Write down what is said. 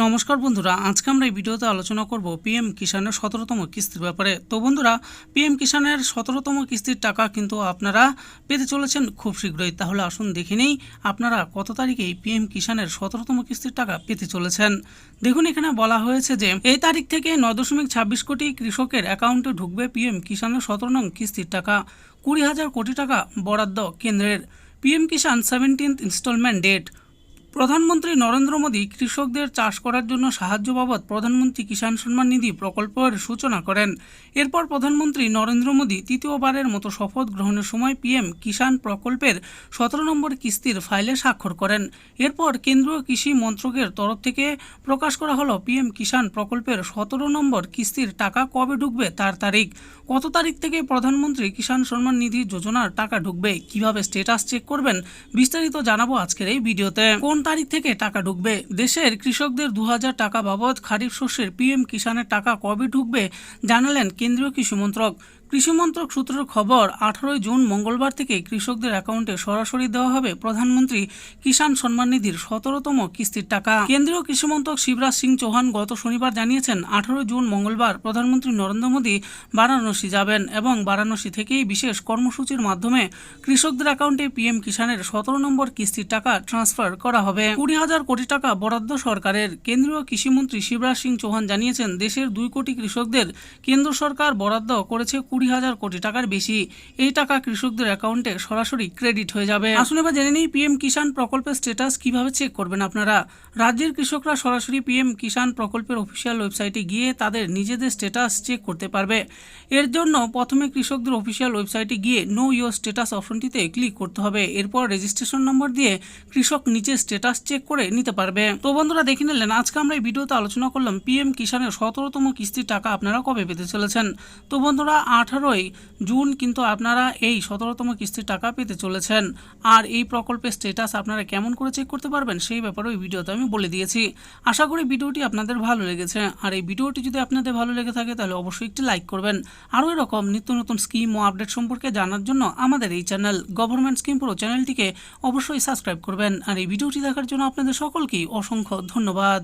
নমস্কার বন্ধুরা, আজকে আমরা এই ভিডিওতে আলোচনা করব পিএম কিষানের 17তম কিস্তির ব্যাপারে। তো বন্ধুরা, পিএম কিষানের 17তম কিস্তির টাকা কিন্তু আপনারা পেতে চলেছেন খুব শীঘ্রই। তাহলে আসুন দেখে নেই আপনারা কত তারিখে পিএম কিষানের 17তম কিস্তির টাকা পেতে চলেছেন। দেখুন, এখানে বলা হয়েছে যে এই তারিখ থেকে 9.26 কোটি কৃষকের অ্যাকাউন্টে ঢুকবে পিএম কিষানের 17 নং কিস্তির টাকা। 20,000 কোটি টাকা বরাদ্দ কেন্দ্রের। পিএম কিষান 17th ইনস্টলমেন্ট ডেট। প্রধানমন্ত্রী নরেন্দ্র মোদী কৃষকদের চাষ করার জন্য সাহায্য বাবদ প্রধানমন্ত্রী কিষাণ সম্মান নিধি প্রকল্পের সূচনা করেন। এরপর প্রধানমন্ত্রী নরেন্দ্র মোদী তৃতীয়বারের মতো শপথ গ্রহণের সময় পিএম কিষাণ প্রকল্পের 17 নম্বর কিস্তির ফাইলে স্বাক্ষর করেন। এরপর কেন্দ্রীয় কৃষি মন্ত্রকের তরফ থেকে প্রকাশ করা হলো পিএম কিষাণ প্রকল্পের 17 নম্বর কিস্তির টাকা কবে ঢুকবে তার তারিখ। কত তারিখ থেকে প্রধানমন্ত্রী কিষাণ সম্মান নিধি যোজনার টাকা ঢুকবে, কিভাবে স্ট্যাটাস চেক করবেন, বিস্তারিত জানাবো আজকের এই ভিডিওতে। কোন তারিখ থেকে টাকা ঢুকবে, দেশের কৃষকদের 2000 টাকা বাবদ খারিফ শস্যের পিএম কিষানের টাকা কবে ঢুকবে জানালেন কেন্দ্রীয় কৃষি মন্ত্রক। কৃষি মন্ত্রক সূত্রের খবর, 18 জুন মঙ্গলবার থেকে কৃষকদের অ্যাকাউন্টে সরাসরি দেওয়া হবে প্রধানমন্ত্রী কিষাণ সম্মান নিধির 17তম কিস্তির টাকা। কেন্দ্রীয় কৃষি মন্ত্রক শিবরাজ সিং চৌহান গত শনিবার জানিয়েছেন, 18 জুন মঙ্গলবার প্রধানমন্ত্রী নরেন্দ্র মোদী বারাণসী যাবেন এবং বারাণসী থেকেই বিশেষ কর্মসূচির মাধ্যমে কৃষকদের অ্যাকাউন্টে পিএম কিষানের 17 নম্বর কিস্তির টাকা ট্রান্সফার করা হবে। 20,000 কোটি টাকা বরাদ্দ সরকারের। কেন্দ্রীয় কৃষিমন্ত্রী শিবরাজ সিং চৌহান জানিয়েছেন, দেশের 2 কোটি কৃষকদের কেন্দ্র সরকার বরাদ্দ করেছে 20,000 কোটি টাকার বেশি। এই টাকা কৃষকদের অ্যাকাউন্টে সরাসরি ক্রেডিট হয়ে যাবে। আসুন এবার জেনে নিই পিএম কিষাণ প্রকল্পের স্ট্যাটাস কিভাবে চেক করবেন আপনারা। রাজ্যের কৃষকরা সরাসরি পিএম কিষাণ প্রকল্পের অফিসিয়াল ওয়েবসাইটে গিয়ে তাদের নিজেদের স্ট্যাটাস চেক করতে পারবে। এর জন্য প্রথমে কৃষকদের অফিসিয়াল ওয়েবসাইটে গিয়ে নো ইয়োর স্ট্যাটাস অপশনটিতে ক্লিক করতে হবে। এরপর রেজিস্ট্রেশন নম্বর দিয়ে কৃষক নিজের স্ট্যাটাস চেক করে নিতে পারবে। তো বন্ধুরা, দেখে নিলেন আজকে আমরা এই ভিডিওতে আলোচনা করলাম পিএম কিষানের 17তম কিস্তির টাকা আপনারা কবে পেতে চলেছেন। তো বন্ধুরা, 18 জুন কিন্তু আপনারা এই 17তম কিস্তির টাকা পেতে চলেছেন। আর এই প্রকল্পের স্ট্যাটাস আপনারা কেমন করে চেক করতে পারবেন সেই ব্যাপারে ওই ভিডিওতে আমি বলে দিয়েছি। আশা করি ভিডিওটি আপনাদের ভালো লেগেছে। আর এই ভিডিওটি যদি আপনাদের ভালো লেগে থাকে তাহলে অবশ্যই একটি লাইক করবেন। আরও এরকম নিত্য নতুন স্কিম ও আপডেট সম্পর্কে জানার জন্য আমাদের এই চ্যানেল গভর্নমেন্ট স্কিম প্রো চ্যানেলটিকে অবশ্যই সাবস্ক্রাইব করবেন। আর এই ভিডিওটি দেখার জন্য আপনাদের সকলকেই অসংখ্য ধন্যবাদ।